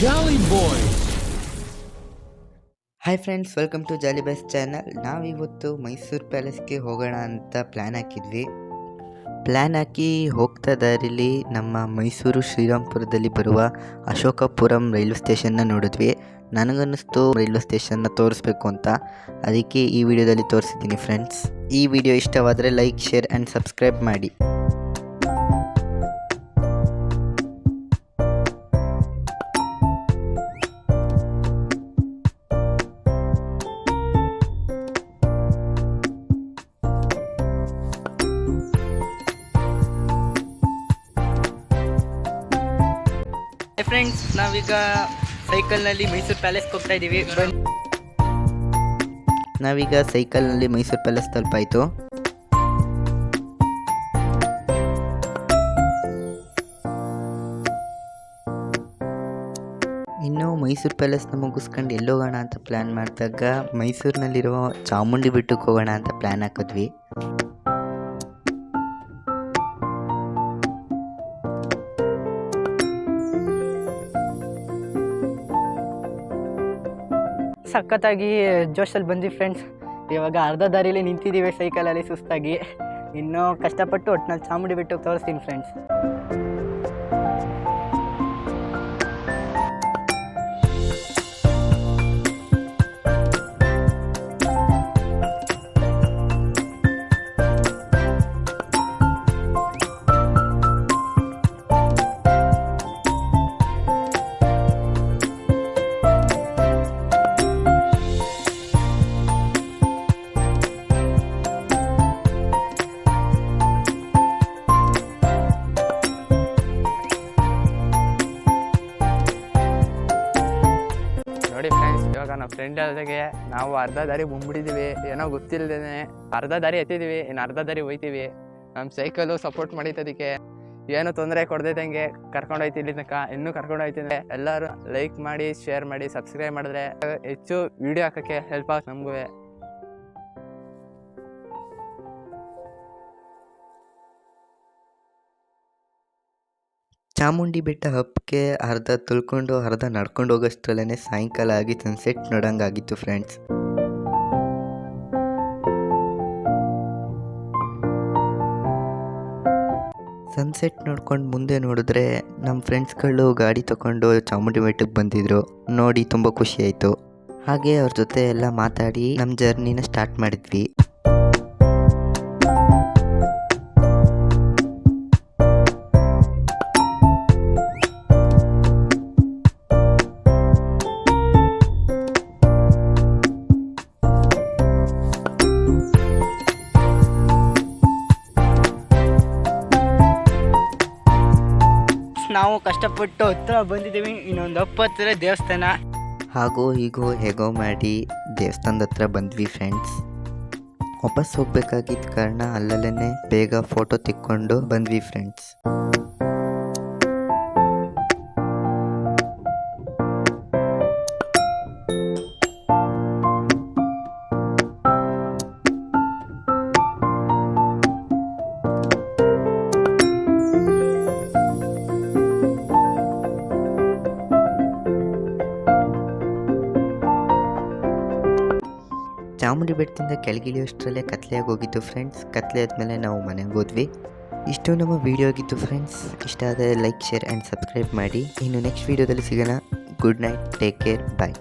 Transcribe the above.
Jolly Boys. Hi friends, welcome to Jolly Boys channel. ನಾವಿವತ್ತು ಮೈಸೂರು ಪ್ಯಾಲೇಸ್ಗೆ ಹೋಗೋಣ ಅಂತ ಪ್ಲ್ಯಾನ್ ಹಾಕಿ ಹೋಗ್ತಾ ದಾರಿಲಿ ನಮ್ಮ ಮೈಸೂರು ಶ್ರೀರಾಮ್ಪುರದಲ್ಲಿ ಬರುವ ಅಶೋಕಪುರಂ ರೈಲ್ವೆ ಸ್ಟೇಷನ್ನ ನೋಡಿದ್ವಿ. ನನಗನ್ನಿಸ್ತು ರೈಲ್ವೆ ಸ್ಟೇಷನ್ನ ತೋರಿಸ್ಬೇಕು ಅಂತ, ಅದಕ್ಕೆ ಈ ವಿಡಿಯೋದಲ್ಲಿ ತೋರಿಸಿದ್ದೀನಿ ಫ್ರೆಂಡ್ಸ್. ಈ ವಿಡಿಯೋ ಇಷ್ಟವಾದರೆ ಲೈಕ್, ಶೇರ್ ಆ್ಯಂಡ್ ಸಬ್ಸ್ಕ್ರೈಬ್ ಮಾಡಿ. ಫ್ರೆಂಡ್ಸ್, ನಾವೀಗ ಸೈಕಲ್ನಲ್ಲಿ ಮೈಸೂರು ಪ್ಯಾಲೇಸ್ಗೆ ಹೋಗ್ತಾ ಇದ್ದೀವಿ. ನಾವೀಗ ಸೈಕಲ್ನಲ್ಲಿ ಮೈಸೂರು ಪ್ಯಾಲೇಸ್ ತಲುಪಾಯಿತು. ಇನ್ನು ಮೈಸೂರು ಪ್ಯಾಲೇಸ್ನ ಮುಗಿಸ್ಕೊಂಡು ಎಲ್ಲೋಗೋಣ ಅಂತ ಪ್ಲ್ಯಾನ್ ಮಾಡಿದಾಗ ಮೈಸೂರಿನಲ್ಲಿರೋ ಚಾಮುಂಡಿ ಬೆಟ್ಟಕ್ಕೆ ಹೋಗೋಣ ಅಂತ ಪ್ಲ್ಯಾನ್ ಹಾಕಿದ್ವಿ. ಸಖತ್ತಾಗಿ ಜೋಶಲ್ಲಿ ಬಂದ್ವಿ ಫ್ರೆಂಡ್ಸ್. ಇವಾಗ ಅರ್ಧ ದಾರಿಯಲ್ಲಿ ನಿಂತಿದ್ದೀವಿ ಸೈಕಲಲ್ಲಿ ಸುಸ್ತಾಗಿ. ಇನ್ನೂ ಕಷ್ಟಪಟ್ಟು ಒಟ್ಟಿನಲ್ಲಿ ಚಾಮುಂಡಿ ಬೆಟ್ಟಕ್ಕೆ ತೋರಿಸ್ತೀನಿ ಫ್ರೆಂಡ್ಸ್. ನೋಡಿ ಫ್ರೆಂಡ್ಸ್, ಇವಾಗ ನಮ್ಮ ಫ್ರೆಂಡ್ ಜೊತೆಗೆ ನಾವು ಅರ್ಧ ದಾರಿ ಬಂದ್ಬಿಟ್ಟಿದ್ದೀವಿ. ಏನೋ ಗೊತ್ತಿಲ್ಲದೇನೆ ಅರ್ಧ ದಾರಿ ಎತ್ತಿದ್ದೀವಿ, ಇನ್ನು ಅರ್ಧ ದಾರಿ ಹೋಯ್ತೀವಿ. ನಮ್ಮ ಸೈಕಲು ಸಪೋರ್ಟ್ ಮಾಡಿದ್ದದಕ್ಕೆ ಏನು ತೊಂದರೆ ಕೊಡ್ದೈತಂಗೆ ಕರ್ಕೊಂಡೋಯ್ತು ಇಲ್ಲಿ ತನಕ. ಇನ್ನೂ ಕರ್ಕೊಂಡೋಯ್ತೀನಿ. ಎಲ್ಲರೂ ಲೈಕ್ ಮಾಡಿ, ಶೇರ್ ಮಾಡಿ, ಸಬ್ಸ್ಕ್ರೈಬ್ ಮಾಡಿದ್ರೆ ಹೆಚ್ಚು ವಿಡಿಯೋ ಹಾಕೋಕ್ಕೆ ಹೆಲ್ಪ್ ಆಗುತ್ತೆ ನಮಗೂ. ಚಾಮುಂಡಿ ಬೆಟ್ಟ ಹಬ್ಬಕ್ಕೆ ಅರ್ಧ ತುಳ್ಕೊಂಡು ಅರ್ಧ ನಡ್ಕೊಂಡು ಹೋಗೋಷ್ಟರಲ್ಲೇ ಸಾಯಂಕಾಲ ಆಗಿ ಸನ್ಸೆಟ್ ನೋಡೋಂಗಾಗಿತ್ತು ಫ್ರೆಂಡ್ಸ್. ಸನ್ಸೆಟ್ ನೋಡ್ಕೊಂಡು ಮುಂದೆ ನೋಡಿದ್ರೆ ನಮ್ಮ ಫ್ರೆಂಡ್ಸ್ಗಳು ಗಾಡಿ ತಗೊಂಡು ಚಾಮುಂಡಿ ಬೆಟ್ಟಕ್ಕೆ ಬಂದಿದ್ರು. ನೋಡಿ ತುಂಬ ಖುಷಿ ಆಯಿತು. ಹಾಗೆ ಅವ್ರ ಜೊತೆ ಎಲ್ಲ ಮಾತಾಡಿ ನಮ್ಮ ಜರ್ನಿನ ಸ್ಟಾರ್ಟ್ ಮಾಡಿದ್ವಿ. ನಾವು ಕಷ್ಟಪಟ್ಟು ಹತ್ರ ಬಂದಿದ್ದೀವಿ. ಇನ್ನೊಂದು 20 ದೇವಸ್ಥಾನ ಹಾಗೋ ಹೀಗೋ ಹೇಗೋ ಮಾಡಿ ದೇವಸ್ಥಾನದ ಹತ್ರ ಬಂದ್ವಿ ಫ್ರೆಂಡ್ಸ್. ವಾಪಸ್ ಹೋಗ್ಬೇಕಾಗಿದ್ದ ಕಾರಣ ಅಲ್ಲಲ್ಲೇ ಬೇಗ ಫೋಟೋ ತೆಕ್ಕೊಂಡು ಬಂದ್ವಿ ಫ್ರೆಂಡ್ಸ್. ಚಾಮುಂಡಿ ಬೆಟ್ಟದಿಂದ ಕೆಳಗಿಳಿಯೋಷ್ಟರಲ್ಲೇ ಕತ್ಲೆಯಾಗಿ ಹೋಗಿತ್ತು ಫ್ರೆಂಡ್ಸ್. ಕತ್ಲೆ ಆದಮೇಲೆ ನಾವು ಮನೆಗೆ ಹೋದ್ವಿ. ಇಷ್ಟು ನಮ್ಮ ವಿಡಿಯೋ ಆಗಿತ್ತು ಫ್ರೆಂಡ್ಸ್. ಇಷ್ಟ ಆದರೆ ಲೈಕ್, ಶೇರ್ ಆ್ಯಂಡ್ ಸಬ್ಸ್ಕ್ರೈಬ್ ಮಾಡಿ. ಇನ್ನು ನೆಕ್ಸ್ಟ್ ವಿಡಿಯೋದಲ್ಲಿ ಸಿಗೋಣ. ಗುಡ್ ನೈಟ್, ಟೇಕ್ ಕೇರ್, ಬಾಯ್.